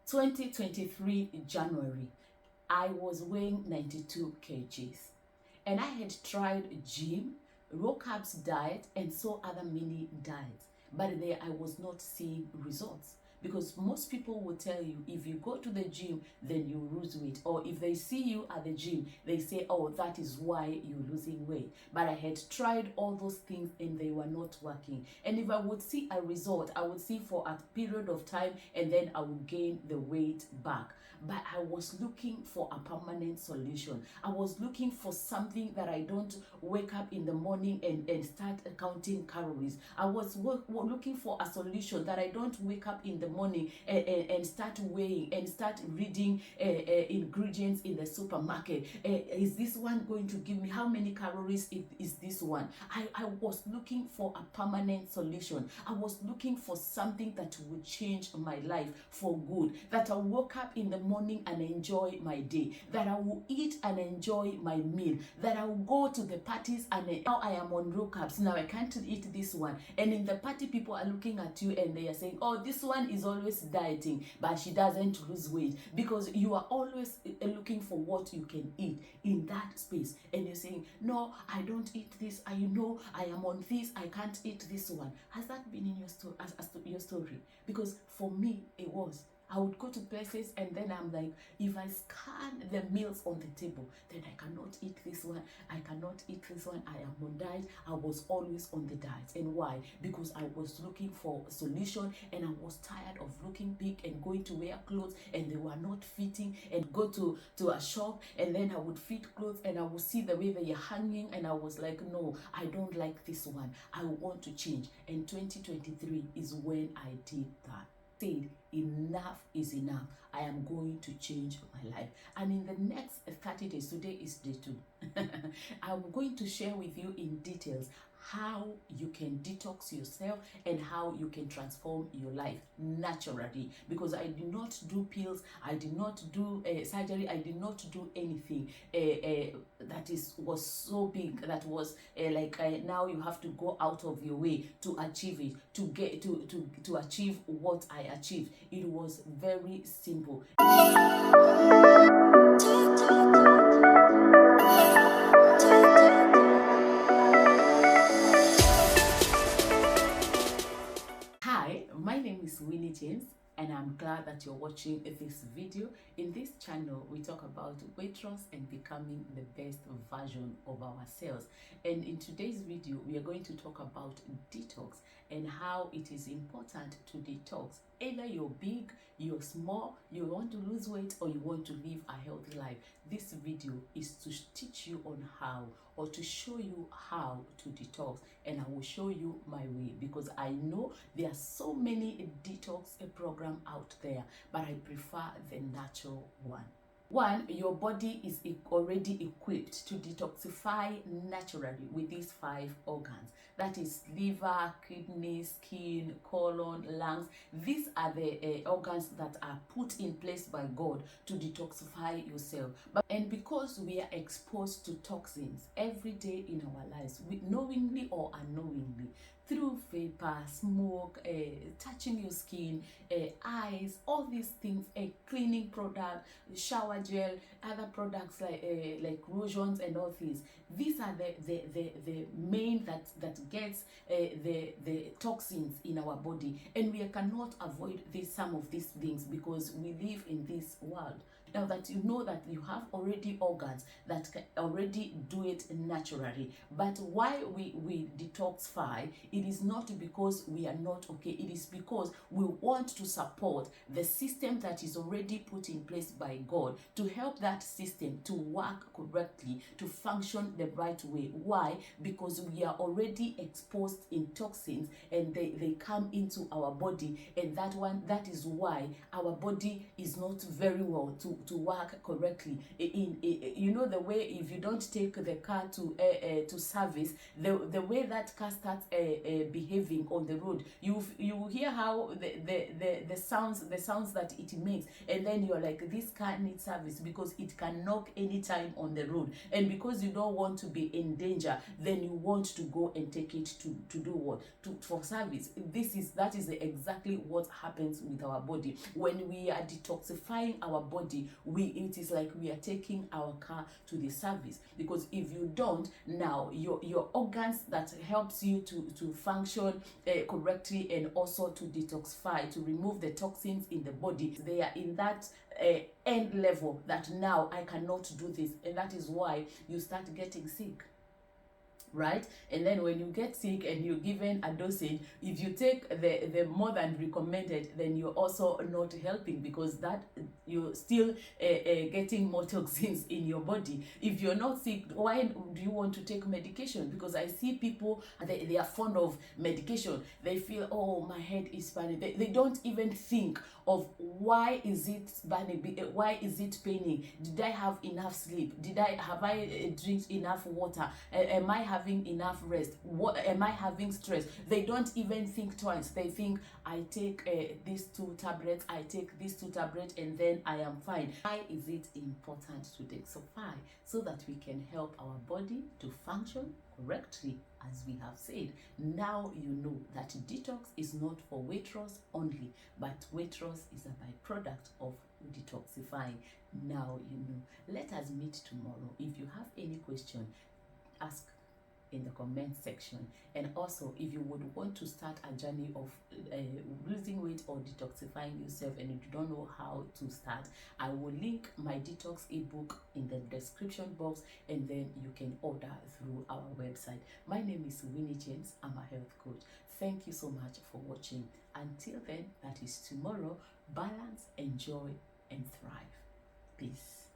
2023 January, I was weighing 92 kgs and I had tried gym, low carbs diet and so other mini diets, but there I was not seeing results. Because most people will tell you if you go to the gym, then you lose weight. Or if they see you at the gym, they say, oh, that is why you're losing weight. But I had tried all those things and they were not working. And if I would see a result, I would see for a period of time and then I would gain the weight back. But I was looking for a permanent solution. I was looking for something that I don't wake up in the morning and start counting calories. I was looking for a solution that I don't wake up in the morning and start weighing and start reading ingredients in the supermarket. Is this one going to give me how many calories is this one? I was looking for a permanent solution. I was looking for something that would change my life for good, that I woke up in the morning and enjoy my day, that I will eat and enjoy my meal, that I will go to the parties and now I am on low carbs. Now I can't eat this one. And in the party, people are looking at you and they are saying, oh, this one is always dieting, but she doesn't lose weight, because you are always looking for what you can eat in that space. And you're saying, no, I don't eat this. I know I am on this. I can't eat this one. Has that been in your story? As to your story? Because for me, it was. I would go to places and then I'm like, if I scan the meals on the table, then I cannot eat this one, I cannot eat this one, I am on diet. I was always on the diet. And why? Because I was looking for a solution and I was tired of looking big and going to wear clothes and they were not fitting, and go to a shop and then I would fit clothes and I would see the way they are hanging and I was like, no, I don't like this one. I want to change. And 2023 is when I did that. Said enough is enough. I am going to change my life. And in the next 30 days, today is day 2, I'm going to share with you in details how you can detox yourself and how you can transform your life naturally. Because I did not do pills, I did not do surgery, I did not do anything that was so big, that was now you have to go out of your way to achieve it, to get to achieve what I achieved. It was very simple. Hi, my name is Winnie James and I'm glad that you're watching this video. In this channel, we talk about weight loss and becoming the best version of ourselves. And in today's video, we are going to talk about detox and how it is important to detox. Either you're big, you're small, you want to lose weight, or you want to live a healthy life. This video is to teach you on how, or to show you how to detox, and I will show you my way, because I know there are so many detox programs out there, but I prefer the natural one. One, your body is already equipped to detoxify naturally with these 5 organs. That is liver, kidney, skin, colon, lungs. These are the organs that are put in place by God to detoxify yourself. And because we are exposed to toxins every day in our lives, knowingly or unknowingly, through vapor, smoke, touching your skin, eyes, all these things, a cleaning product, shower gel, other products like lotions and all these. These are the main that gets the toxins in our body, and we cannot avoid some of these things because we live in this world. Now that you know that you have already organs that can already do it naturally, but why we detoxify, it is not because we are not okay, it is because we want to support the system that is already put in place by God, to help that system to work correctly, to function the right way. Why? Because we are already exposed in toxins and they come into our body, and that is why our body is not very well to work correctly. You know the way if you don't take the car to service, the way that car starts behaving on the road. You hear how the sounds that it makes, and then you're like, this car needs service, because it can knock anytime on the road. And because you don't want to be in danger, then you want to go and take it to do what? For service. That is exactly what happens with our body. When we are detoxifying our body, it is like we are taking our car to the service. Because if you don't, now your organs that helps you to function correctly, and also to detoxify, to remove the toxins in the body, they are in that end level that now I cannot do this, and that is why you start getting sick, right? And then when you get sick and you're given a dosage, if you take the more than recommended, then you're also not helping, because that you're still getting more toxins in your body. If you're not sick, why do you want to take medication? Because I see people, they are fond of medication. They feel, oh, my head is burning. They don't even think of why is it burning, why is it paining, did I have enough sleep, have I drink enough water, am I having enough rest, what am I having stress? They don't even think twice. They think, I take these 2 tablets, I take these 2 tablets, and then I am fine. Why is it important to detoxify? So that we can help our body to function correctly, as we have said. Now you know that detox is not for weight loss only, but weight loss is a byproduct of detoxifying. Now you know. Let us meet tomorrow. If you have any question, ask in the comment section. And also, if you would want to start a journey of losing weight or detoxifying yourself, and you don't know how to start, I will link my detox ebook in the description box, and then you can order through our website. My name is Winnie James. I'm a health coach. Thank you so much for watching. Until then, that is tomorrow. Balance, enjoy, and thrive. Peace.